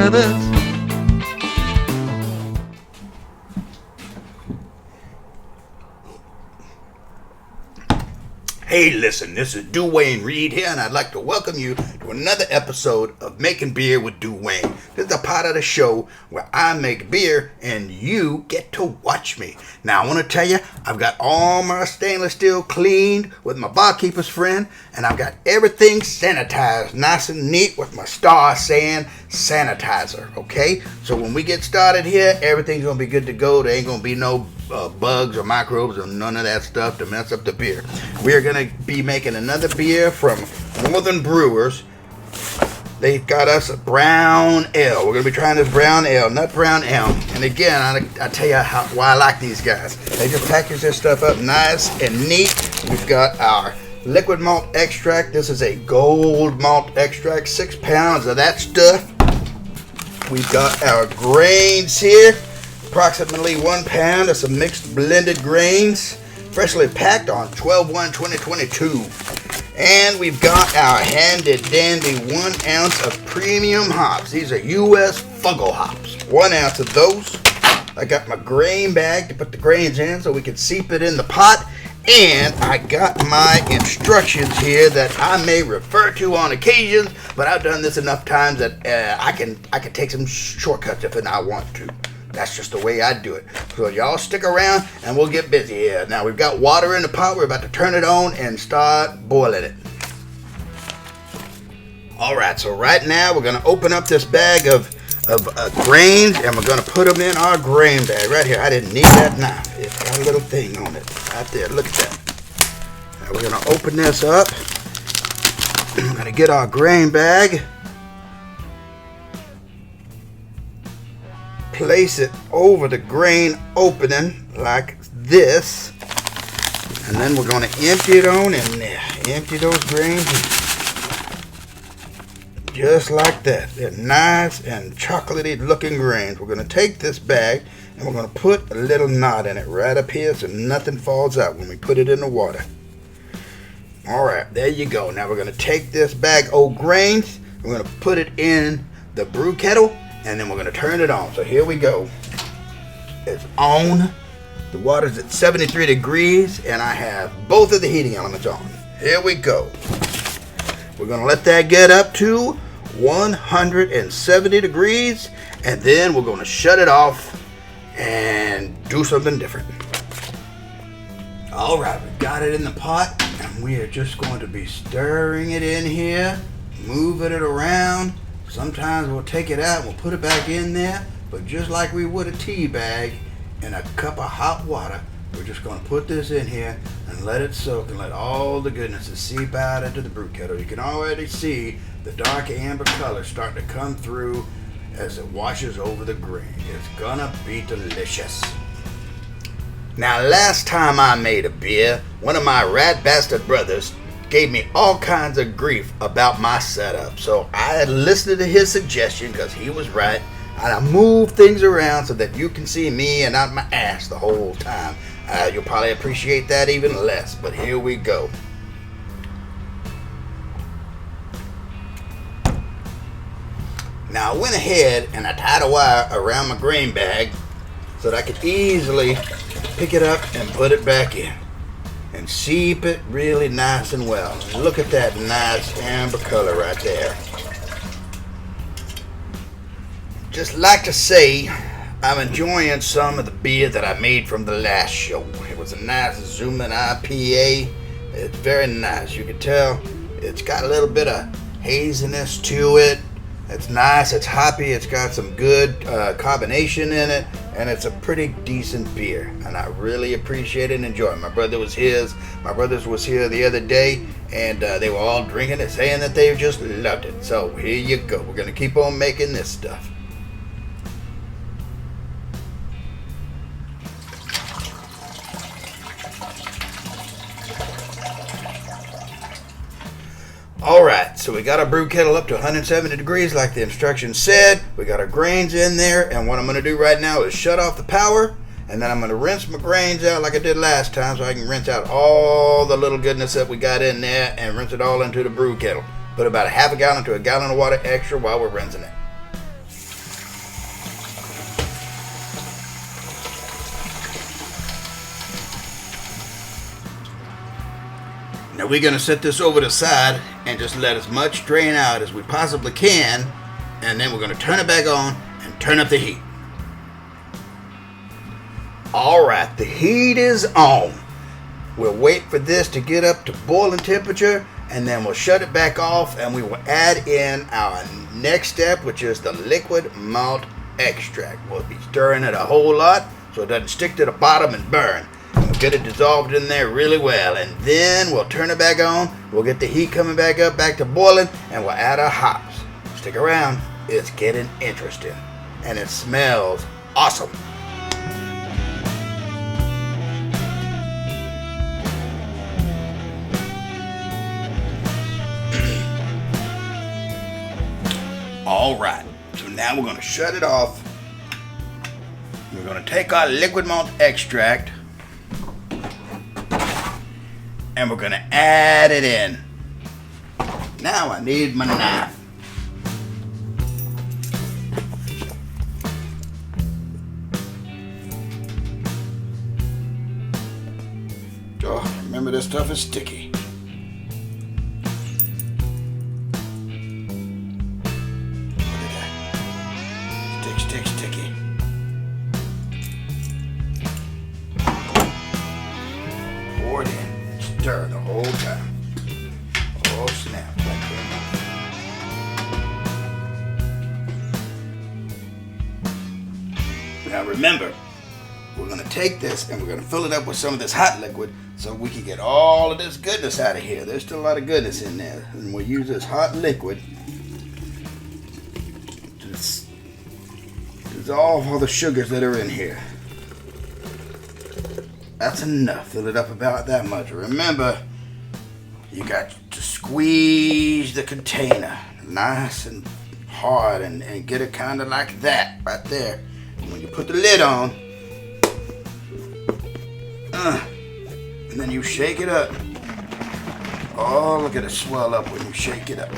brothers. Hey, listen, this is DuWayne Reed here, and I'd like to welcome you to another episode of Making Beer with DuWayne. This is the part of the show where I make beer and you get to watch me. Now, I want to tell you, I've got all my stainless steel cleaned with my barkeeper's friend, and I've got everything sanitized nice and neat with my star saying sanitizer, okay? So when we get started here, everything's going to be good to go. There ain't going to be no bugs or microbes or none of that stuff to mess up the beer. We're going to be making another beer from Northern Brewers. They've got us a brown ale. We're going to be trying this brown ale, nut brown ale. And again, I tell you why I like these guys. They just package this stuff up nice and neat. We've got our liquid malt extract. This is a gold malt extract, 6 pounds of that stuff. We've got our grains here. Approximately 1 pound of some mixed blended grains, freshly packed on 12/1/2022. And we've got our handy dandy 1 ounce of premium hops. These are U.S. Fuggle hops. 1 ounce of those. I got my grain bag to put the grains in so we can seep it in the pot. And I got my instructions here that I may refer to on occasions, but I've done this enough times that I can take some shortcuts if I want to. That's just the way I do it. So y'all stick around and we'll get busy here. Now we've got water in the pot. We're about to turn it on and start boiling it. Alright, so right now we're going to open up this bag of grains and we're going to put them in our grain bag right here. I didn't need that knife. It's got a little thing on it. Right there. Look at that. Now we're going to open this up. We're going to get our grain bag. Place it over the grain opening like this, and then we're going to empty it on in there. Empty those grains just like that. They're nice and chocolatey looking grains. We're going to take this bag and we're going to put a little knot in it right up here so nothing falls out when we put it in the water. Alright, there you go. Now we're going to take this bag of grains, we're going to put it in the brew kettle, and then we're going to turn it on. So here we go. It's on. The water's at 73 degrees, and I have both of the heating elements on. Here we go. We're going to let that get up to 170 degrees, and then we're going to shut it off and do something different. All right, we've got it in the pot, and we are just going to be stirring it in here, moving it around. Sometimes we'll take it out and we'll put it back in there, but just like we would a tea bag in a cup of hot water, we're just going to put this in here and let it soak and let all the goodnesses seep out into the brew kettle. You can already see the dark amber color starting to come through as it washes over the grain. It's gonna be delicious. Now, last time I made a beer, one of my rat bastard brothers gave me all kinds of grief about my setup. So I had listened to his suggestion because he was right. And I moved things around so that you can see me and not my ass the whole time. You'll probably appreciate that even less, but here we go. Now I went ahead and I tied a wire around my grain bag so that I could easily pick it up and put it back in. And seep it really nice and well. Look at that nice amber color right there. Just like to say, I'm enjoying some of the beer that I made from the last show. It was a nice Zoomin' IPA. It's very nice. You can tell it's got a little bit of haziness to it. It's nice, it's hoppy, it's got some good carbonation in it, and it's a pretty decent beer. And I really appreciate it and enjoy it. My brothers was here the other day, and they were all drinking it, saying that they just loved it. So here you go. We're going to keep on making this stuff. Alright, so we got our brew kettle up to 170 degrees like the instructions said. We got our grains in there, and what I'm going to do right now is shut off the power, and then I'm going to rinse my grains out like I did last time so I can rinse out all the little goodness that we got in there and rinse it all into the brew kettle. Put about a half a gallon to a gallon of water extra while we're rinsing it. Now we're going to set this over the side and just let as much drain out as we possibly can. And then we're going to turn it back on and turn up the heat. Alright, the heat is on. We'll wait for this to get up to boiling temperature, and then we'll shut it back off, and we will add in our next step, which is the liquid malt extract. We'll be stirring it a whole lot so it doesn't stick to the bottom and burn. We'll get it dissolved in there really well, and then we'll turn it back on. We'll get the heat coming back up, back to boiling, and we'll add our hops. Stick around. It's getting interesting, and it smells awesome. Alright, so now we're going to shut it off. We're going to take our liquid malt extract and we're going to add it in. Now I need my knife. Oh, remember this stuff is sticky. Sticky. Pour it in. Stir the whole time. Oh snap. Now remember, we're going to take this and we're going to fill it up with some of this hot liquid so we can get all of this goodness out of here. There's still a lot of goodness in there. And we'll use this hot liquid to dissolve all the sugars that are in here. That's enough. Fill it up about that much. Remember, you got to squeeze the container nice and hard and get it kind of like that right there. And when you put the lid on, and then you shake it up. Oh, look at it swell up when you shake it up.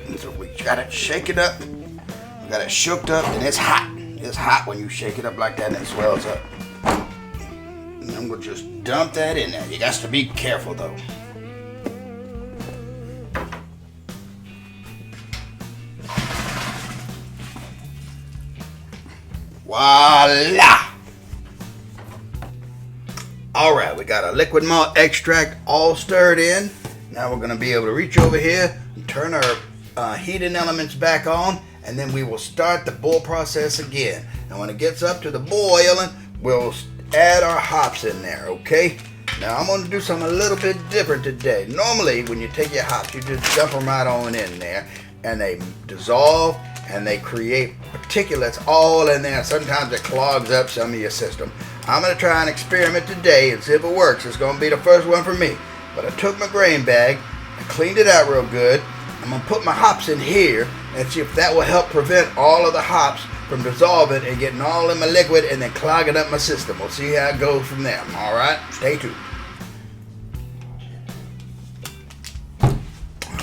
And so we got it shake it up. We got it shooked up, and it's hot. It's hot when you shake it up like that and it swells up. And then we'll just dump that in there. You got to be careful though. Voila! Alright, we got our liquid malt extract all stirred in. Now we're going to be able to reach over here and turn our heating elements back on, and then we will start the boil process again. And when it gets up to the boiling, we'll add our hops in there, okay? Now I'm going to do something a little bit different today. Normally, when you take your hops, you just dump them right on in there, and they dissolve, and they create particulates all in there. Sometimes it clogs up some of your system. I'm going to try an experiment today and see if it works. It's going to be the first one for me. But I took my grain bag, I cleaned it out real good. I'm going to put my hops in here and see if that will help prevent all of the hops from dissolving and getting all in my liquid and then clogging up my system. We'll see how it goes from there. All right, stay tuned.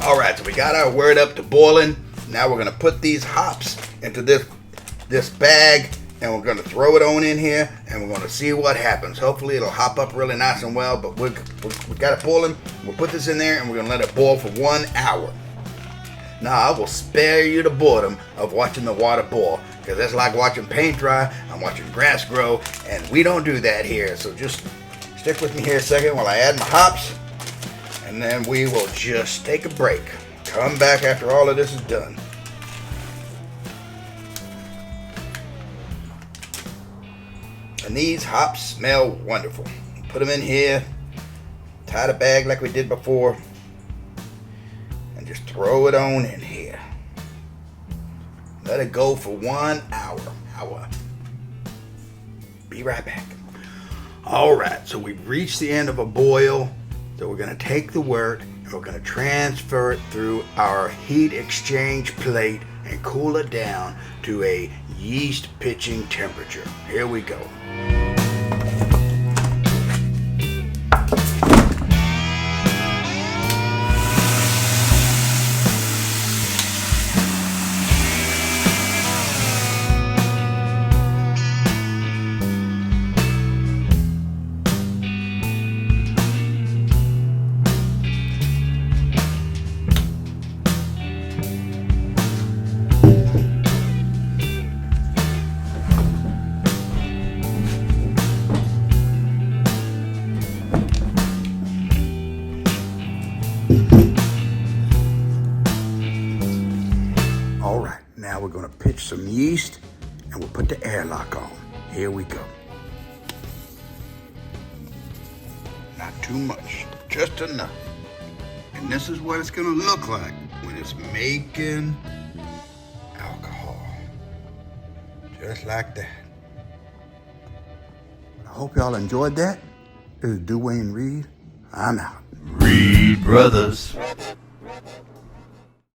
All right, so we got our wort up to boiling. Now we're going to put these hops into this bag, and we're going to throw it on in here, and we're going to see what happens. Hopefully it'll hop up really nice and well, but we got it boiling. We'll put this in there, and we're going to let it boil for 1 hour. Now I will spare you the boredom of watching the water boil, because that's like watching paint dry and watching grass grow, and we don't do that here. So just stick with me here a second while I add my hops, and then we will just take a break. Come back after all of this is done. And these hops smell wonderful. Put them in here, tie the bag like we did before, and just throw it on in here. Let it go for 1 hour. Be right back. All right, so we've reached the end of a boil. So we're going to take the wort and we're going to transfer it through our heat exchange plate and cool it down to a yeast pitching temperature. Here we go. All right, now we're gonna pitch some yeast and we'll put the airlock on. Here we go. Not too much, just enough. And this is what it's gonna look like when it's making alcohol. Just like that. I hope y'all enjoyed that. This is DuWayne Reed. I'm out. Reed Brothers.